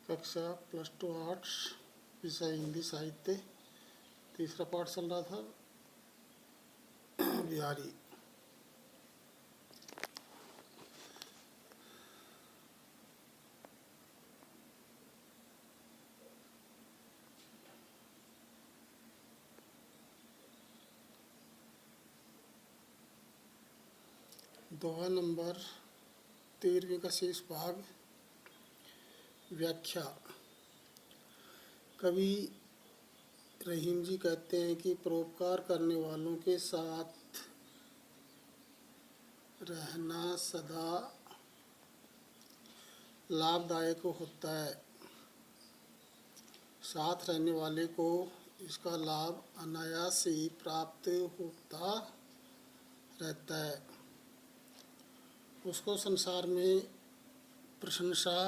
कक्षा +2 आर्ट्स, विषय हिंदी साहित्य। तीसरा पाठ चल रहा था बिहारी। दोहा नंबर 13 का शेष भाग। व्याख्या। कवि रहीम जी कहते हैं कि परोपकार करने वालों के साथ रहना सदा लाभदायक होता है। साथ रहने वाले को इसका लाभ अनायास ही प्राप्त होता रहता है। उसको संसार में प्रशंसा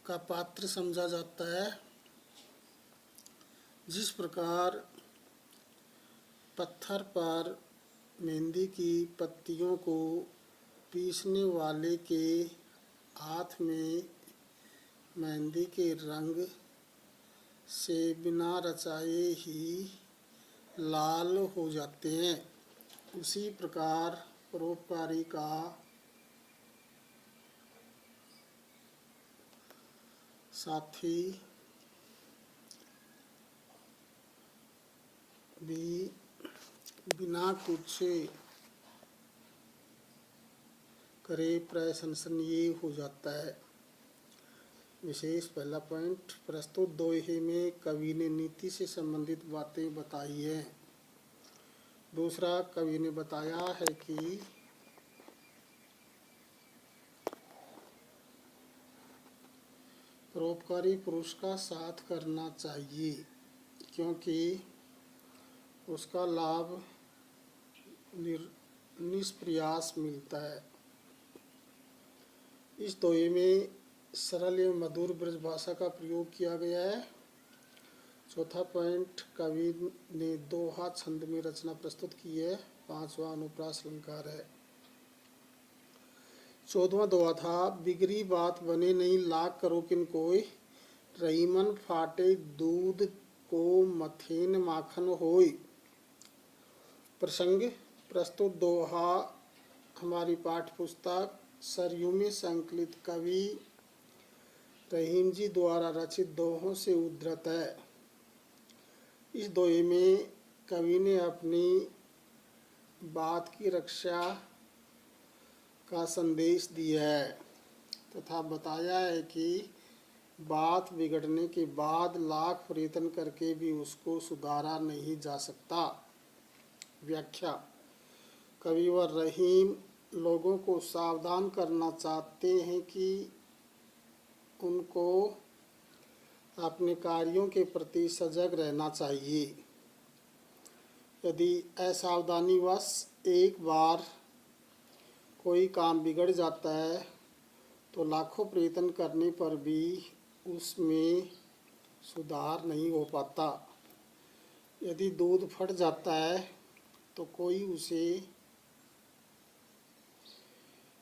का पात्र समझा जाता है। जिस प्रकार पत्थर पर मेहंदी की पत्तियों को पीसने वाले के हाथ में मेहंदी के रंग से बिना रचाए ही लाल हो जाते हैं, उसी प्रकार परोपकारी का साथी भी बिना कुछ करे प्रशंसनीय हो जाता है। विशेष पहला पॉइंट, प्रस्तुत दोहे में कवि ने नीति से संबंधित बातें बताई हैं। दूसरा, कवि ने बताया है कि परोपकारी पुरुष का साथ करना चाहिए क्योंकि उसका लाभ निष्प्रयास मिलता है। इस दोहे में सरल एवं मधुर ब्रज भाषा का प्रयोग किया गया है। चौथा पॉइंट, कवि ने दोहा छंद में रचना प्रस्तुत की है। 5वां अनुप्रास अलंकार है। 14वां दोहा था, बिगड़ी बात बने नहीं लाख करो किन कोय, रहीमन फाटे दूध को मथेन माखन होय। प्रसंग, प्रस्तुत दोहा हमारी पाठ्य पुस्तक सरयू में संकलित कवि रहीम जी द्वारा रचित दोहों से उद्धृत है। इस दोहे में कवि ने अपनी बात की रक्षा का संदेश दिया है तथा बताया है कि बात बिगड़ने के बाद लाख प्रयत्न करके भी उसको सुधारा नहीं जा सकता। व्याख्या। कवि व रहीम लोगों को सावधान करना चाहते हैं कि उनको अपने कार्यों के प्रति सजग रहना चाहिए। यदि असावधानीवश एक बार कोई काम बिगड़ जाता है तो लाखों प्रयत्न करने पर भी उसमें सुधार नहीं हो पाता। यदि दूध फट जाता है तो कोई उसे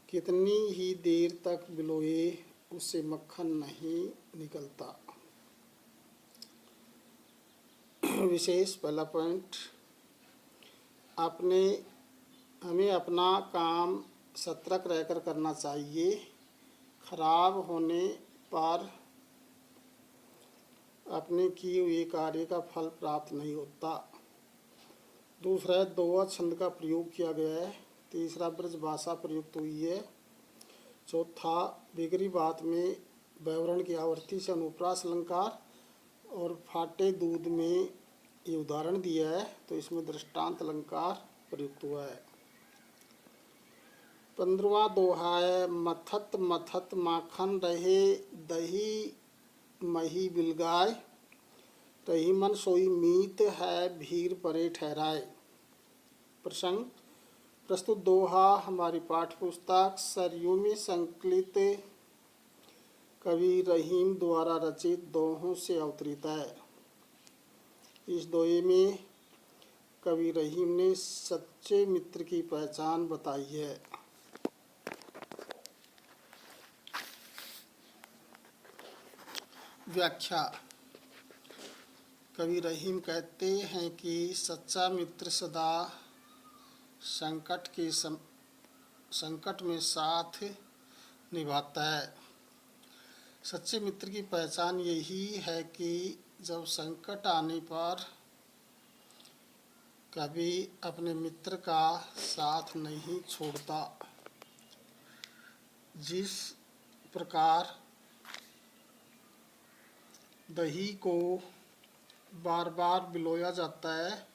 कितनी ही देर तक भिगोए उससे मक्खन नहीं निकलता। विशेष पहला पॉइंट, हमें अपना काम सतर्क रहकर करना चाहिए। खराब होने पर अपने किए हुए कार्य का फल प्राप्त नहीं होता। दूसरा, दोहा छंद का प्रयोग किया गया है। तीसरा, ब्रज भाषा प्रयुक्त हुई है। चौथा, बिगड़ी बात में व्यावरण की आवृत्ति से अनुप्रास अलंकार और फाटे दूध में ये उदाहरण दिया है तो इसमें दृष्टांत अलंकार प्रयुक्त हुआ है। 15वां दोहा है, मथत मथत माखन रहे दही मही बिलगाय, रहीमन सोई मीत है भीर परे ठहराए। प्रसंग, प्रस्तुत दोहा हमारी पाठ्य पुस्तक सरयू में संकलित कवि रहीम द्वारा रचित दोहों से अवतरित है। इस दोहे में कवि रहीम ने सच्चे मित्र की पहचान बताई है। व्याख्या। कवि रहीम कहते हैं कि सच्चा मित्र सदा संकट में साथ निभाता है। सच्चे मित्र की पहचान यही है कि जब संकट आने पर कभी अपने मित्र का साथ नहीं छोड़ता। जिस प्रकार दही को बार बार भिगोया जाता है,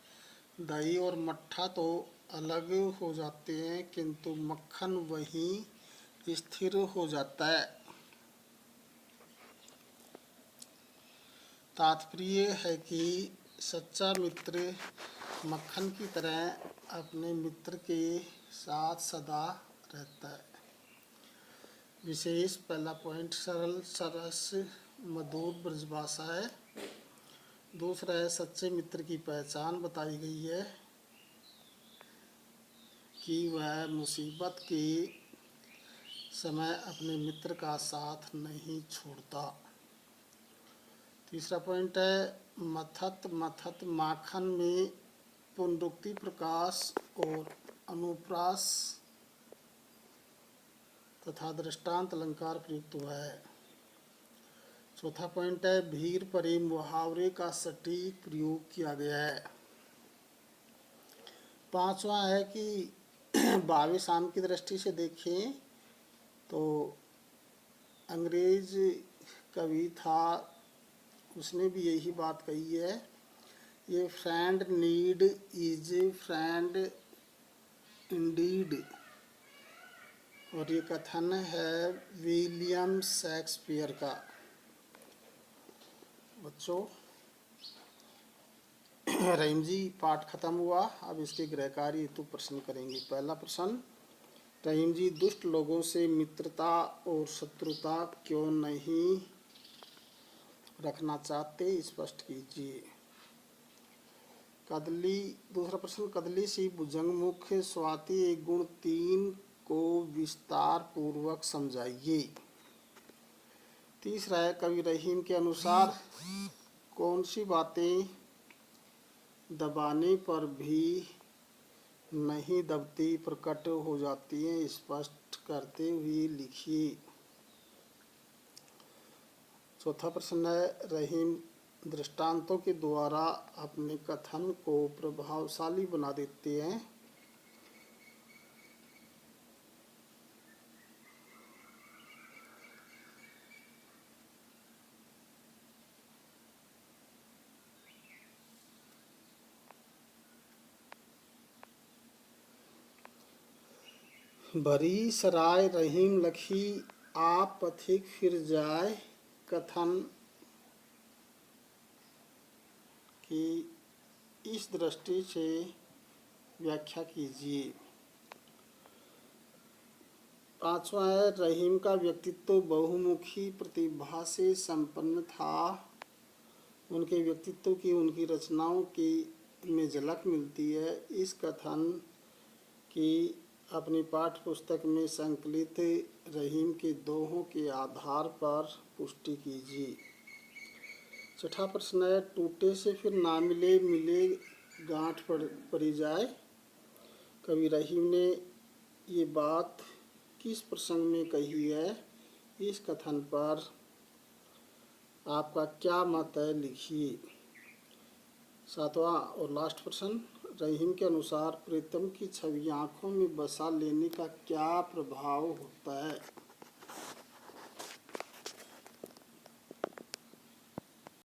दही और मट्ठा तो अलग हो जाते हैं किंतु मक्खन वहीं स्थिर हो जाता है। तात्पर्य है कि सच्चा मित्र मक्खन की तरह अपने मित्र के साथ सदा रहता है। विशेष पहला पॉइंट सरल सरस मधुर ब्रजभाषा है। दूसरा है सच्चे मित्र की पहचान बताई गई है कि वह मुसीबत के समय अपने मित्र का साथ नहीं छोड़ता। तीसरा पॉइंट है मथत मथत माखन में पुनरुक्ति प्रकाश और अनुप्रास तथा दृष्टांत अलंकार प्रयुक्त हुआ है। चौथा पॉइंट है भीर परे मुहावरे का सटीक प्रयोग किया गया है। पांचवा है कि भावी शाम की दृष्टि से देखें तो अंग्रेज कवि था, उसने भी यही बात कही है, ये friend need is friend Indeed, और ये कथन है विलियम शेक्सपियर का। बच्चों, रहीम जी पाठ खत्म हुआ। अब इसके गृहकार्य हेतु प्रश्न करेंगे। पहला प्रश्न, रहीम जी दुष्ट लोगों से मित्रता और शत्रुता क्यों नहीं रखना चाहते, स्पष्ट कीजिए। कदली। दूसरा प्रश्न, कदली सी भुजंगमुख स्वाति एक गुण 3 को विस्तार पूर्वक समझाइए। तीसरा है कवि रहीम के अनुसार कौन सी बातें दबाने पर भी नहीं दबती प्रकट हो जाती हैं, स्पष्ट करते हुए लिखिए। चौथा प्रश्न है रहीम दृष्टांतों के द्वारा अपने कथन को प्रभावशाली बना देते हैं। भरी सराय रहीम लखी आप पथिक फिर जाए, कथन की इस दृष्टि से व्याख्या कीजिए। पांचवा है रहीम का व्यक्तित्व बहुमुखी प्रतिभा से संपन्न था। उनके व्यक्तित्व की उनकी रचनाओं की में झलक मिलती है। इस कथन की अपनी पाठ्य पुस्तक में संकलित रहीम के दोहों के आधार पर पुष्टि कीजिए। छठा प्रश्न है टूटे से फिर ना मिले, मिले गांठ पड़ी जाए। कवि रहीम ने ये बात किस प्रसंग में कही है, इस कथन पर आपका क्या मत है, लिखिए। सातवां और लास्ट प्रश्न, रहीम के अनुसार प्रीतम की छवि आँखों में बसा लेने का क्या प्रभाव होता है।